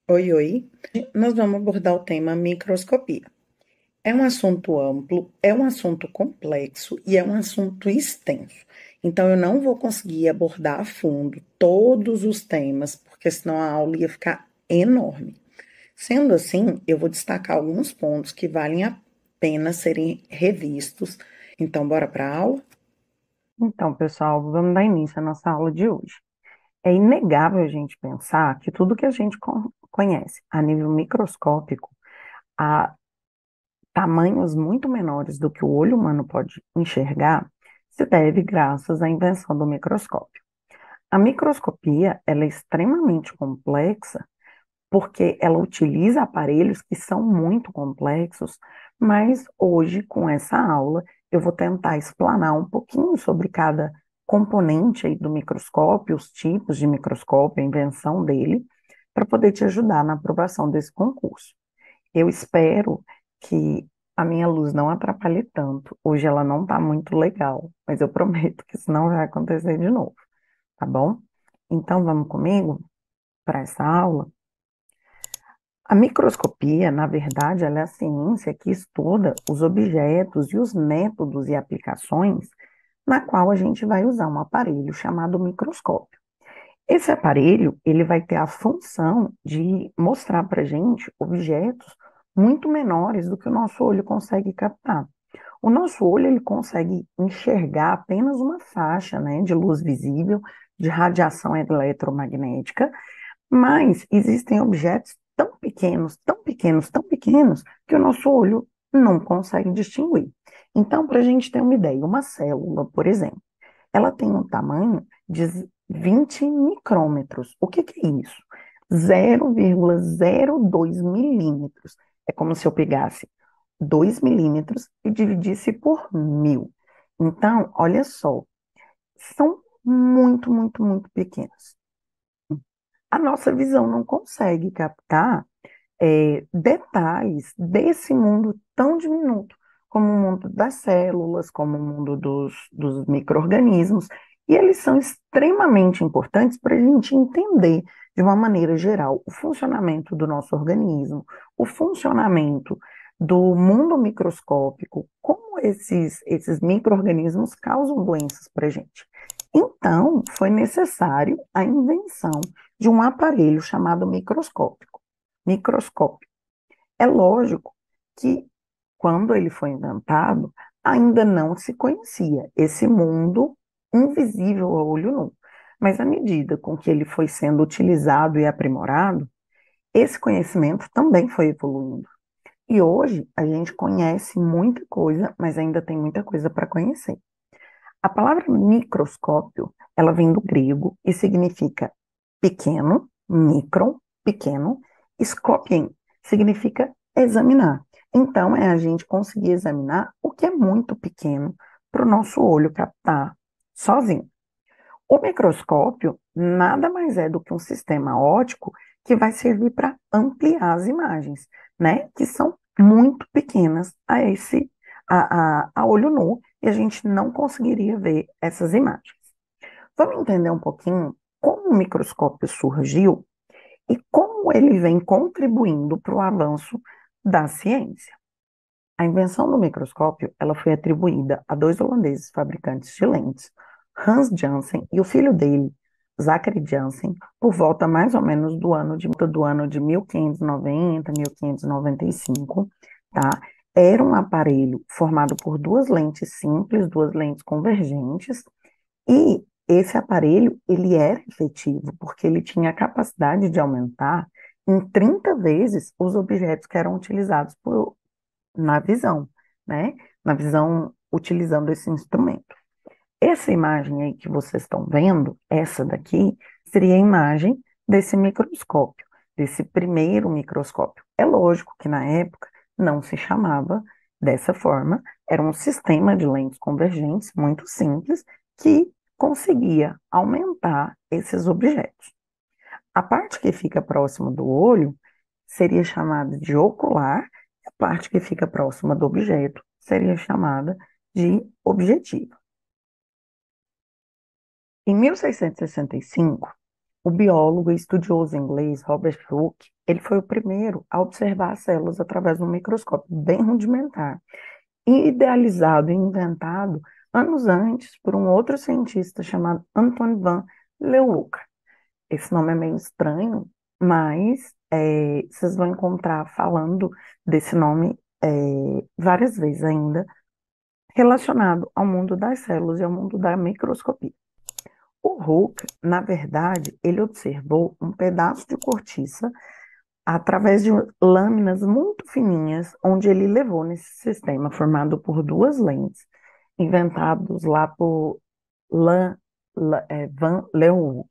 Oi, oi. Nós vamos abordar o tema microscopia. É um assunto amplo, é um assunto complexo e é um assunto extenso. Então, eu não vou conseguir abordar a fundo todos os temas, porque senão a aula ia ficar enorme. Sendo assim, eu vou destacar alguns pontos que valem a pena serem revistos. Então, bora para a aula? Então, pessoal, vamos dar início à nossa aula de hoje. É inegável a gente pensar que tudo que a gente conhece a nível microscópico, a tamanhos muito menores do que o olho humano pode enxergar, se deve graças à invenção do microscópio. A microscopia, ela é extremamente complexa porque ela utiliza aparelhos que são muito complexos, mas hoje, com essa aula, eu vou tentar explanar um pouquinho sobre cada componente aí do microscópio, os tipos de microscópio, a invenção dele, para poder te ajudar na aprovação desse concurso. Eu espero que a minha luz não atrapalhe tanto. Hoje ela não está muito legal, mas eu prometo que isso não vai acontecer de novo, tá bom? Então vamos comigo para essa aula? A microscopia, na verdade, ela é a ciência que estuda os objetos e os métodos e aplicações na qual a gente vai usar um aparelho chamado microscópio. Esse aparelho, ele vai ter a função de mostrar para a gente objetos muito menores do que o nosso olho consegue captar. O nosso olho, ele consegue enxergar apenas uma faixa, né, de luz visível, de radiação eletromagnética, mas existem objetos tão pequenos, tão pequenos, tão pequenos, que o nosso olho não consegue distinguir. Então, para a gente ter uma ideia, uma célula, por exemplo, ela tem um tamanho de 20 micrômetros. O que que é isso? 0,02 milímetros. É como se eu pegasse 2 milímetros e dividisse por 1.000. Então, olha só, são muito, muito, muito pequenos. A nossa visão não consegue captar detalhes desse mundo tão diminuto, como o mundo das células, como o mundo dos micro-organismos, e eles são extremamente importantes para a gente entender, de uma maneira geral, o funcionamento do nosso organismo, o funcionamento do mundo microscópico, como esses micro-organismos causam doenças para a gente. Então, foi necessário a invenção de um aparelho chamado microscópio. É lógico que, quando ele foi inventado, ainda não se conhecia esse mundo invisível a olho nu. Mas à medida com que ele foi sendo utilizado e aprimorado, esse conhecimento também foi evoluindo. E hoje a gente conhece muita coisa, mas ainda tem muita coisa para conhecer. A palavra microscópio, ela vem do grego e significa pequeno, micro, pequeno, scopien significa examinar. Então, é a gente conseguir examinar o que é muito pequeno para o nosso olho captar sozinho. O microscópio nada mais é do que um sistema óptico que vai servir para ampliar as imagens, né? Que são muito pequenas a olho nu e a gente não conseguiria ver essas imagens. Vamos entender um pouquinho como o microscópio surgiu e como ele vem contribuindo para o avanço da ciência. A invenção do microscópio, ela foi atribuída a dois holandeses fabricantes de lentes, Hans Janssen e o filho dele, Zachary Janssen, por volta mais ou menos do ano de 1590, 1595, tá? Era um aparelho formado por duas lentes simples, duas lentes convergentes, e esse aparelho, ele era efetivo, porque ele tinha a capacidade de aumentar em 30 vezes os objetos que eram utilizados na visão, né? Na visão utilizando esse instrumento. Essa imagem aí que vocês estão vendo, essa daqui, seria a imagem desse microscópio, desse primeiro microscópio. É lógico que na época não se chamava dessa forma, era um sistema de lentes convergentes muito simples que conseguia aumentar esses objetos. A parte que fica próxima do olho seria chamada de ocular, e a parte que fica próxima do objeto seria chamada de objetiva. Em 1665, O biólogo e estudioso inglês Robert Hooke, ele foi o primeiro a observar as células através de um microscópio bem rudimentar, e idealizado e inventado anos antes por um outro cientista chamado Antoine van Leeuwenhoek. Esse nome é meio estranho, mas vocês vão encontrar falando desse nome várias vezes ainda, relacionado ao mundo das células e ao mundo da microscopia. O Hooke, na verdade, ele observou um pedaço de cortiça através de lâminas muito fininhas, onde ele levou nesse sistema formado por duas lentes, inventados lá por Van Leeuwenhoek,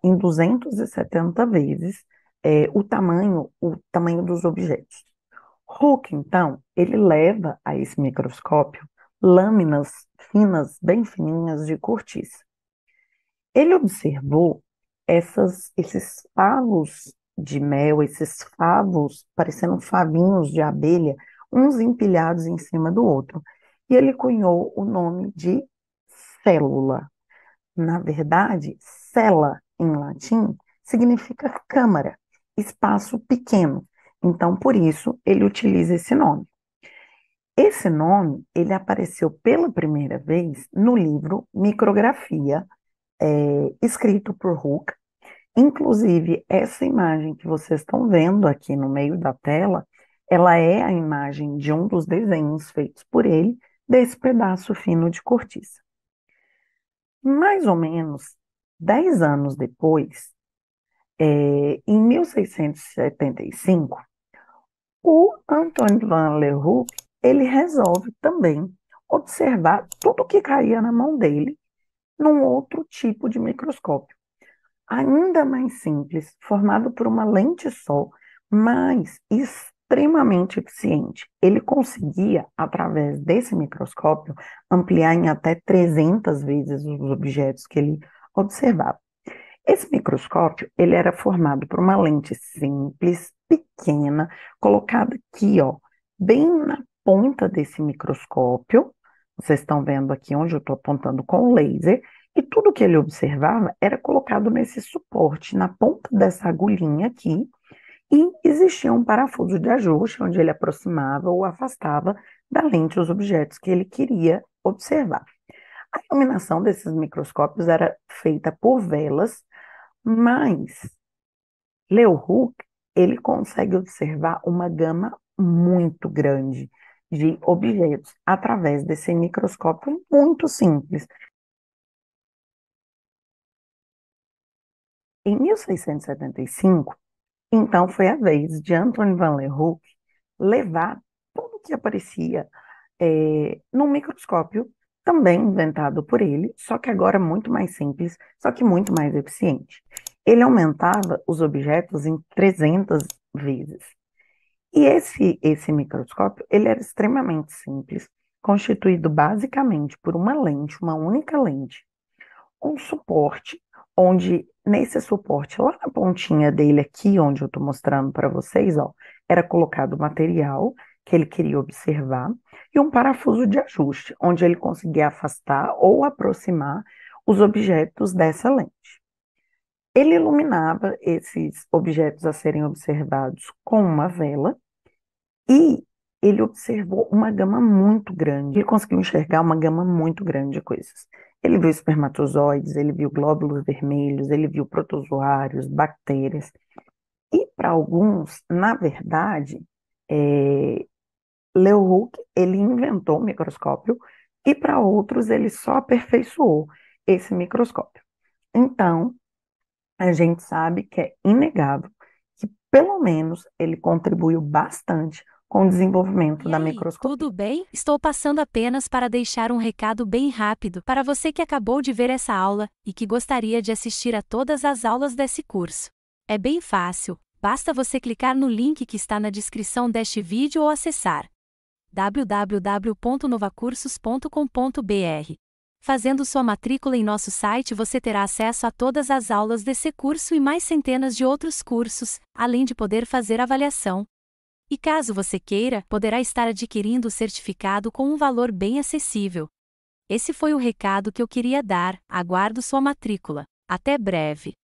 em 270 vezes o tamanho dos objetos. Hooke, então, ele leva a esse microscópio lâminas finas, bem fininhas de cortiça. Ele observou esses favos de mel, esses favos parecendo favinhos de abelha, uns empilhados em cima do outro. E ele cunhou o nome de célula. Na verdade, cella, em latim, significa câmara, espaço pequeno. Então, por isso, ele utiliza esse nome. Esse nome, ele apareceu pela primeira vez no livro Micrografia, escrito por Hooke. Inclusive, essa imagem que vocês estão vendo aqui no meio da tela, ela é a imagem de um dos desenhos feitos por ele desse pedaço fino de cortiça. Mais ou menos 10 anos depois, em 1675, o Antoine van Leeuwenhoek, ele resolve também observar tudo que caía na mão dele num outro tipo de microscópio, ainda mais simples, formado por uma lente só, mas extremamente eficiente. Ele conseguia, através desse microscópio, ampliar em até 300 vezes os objetos que ele observava. Esse microscópio, ele era formado por uma lente simples, pequena, colocada aqui, ó, bem na ponta desse microscópio. Vocês estão vendo aqui onde eu estou apontando com o laser, e tudo que ele observava era colocado nesse suporte, na ponta dessa agulhinha aqui, e existia um parafuso de ajuste, onde ele aproximava ou afastava da lente os objetos que ele queria observar. A iluminação desses microscópios era feita por velas, mas Leeuwenhoek, ele consegue observar uma gama muito grande de objetos através desse microscópio muito simples. Em 1675, então foi a vez de Antoine van Leeuwenhoek levar tudo que aparecia num microscópio, também inventado por ele, só que agora muito mais simples, só que muito mais eficiente. Ele aumentava os objetos em 300 vezes. E esse microscópio, ele era extremamente simples, constituído basicamente por uma lente, uma única lente, um suporte, onde nesse suporte, lá na pontinha dele aqui, onde eu estou mostrando para vocês, ó, era colocado o material que ele queria observar e um parafuso de ajuste, onde ele conseguia afastar ou aproximar os objetos dessa lente. Ele iluminava esses objetos a serem observados com uma vela e ele observou uma gama muito grande, ele conseguiu enxergar uma gama muito grande de coisas. Ele viu espermatozoides, ele viu glóbulos vermelhos, ele viu protozoários, bactérias. E para alguns, na verdade, Leeuwenhoek, ele inventou o microscópio e para outros ele só aperfeiçoou esse microscópio. Então, a gente sabe que é inegável que pelo menos ele contribuiu bastante com o desenvolvimento E da aí, microscopia. tudo bem? Estou passando apenas para deixar um recado bem rápido para você que acabou de ver essa aula e que gostaria de assistir a todas as aulas desse curso. É bem fácil, basta você clicar no link que está na descrição deste vídeo ou acessar www.novacursos.com.br. Fazendo sua matrícula em nosso site, você terá acesso a todas as aulas desse curso e mais centenas de outros cursos, além de poder fazer avaliação. E caso você queira, poderá estar adquirindo o certificado com um valor bem acessível. Esse foi o recado que eu queria dar. Aguardo sua matrícula. Até breve!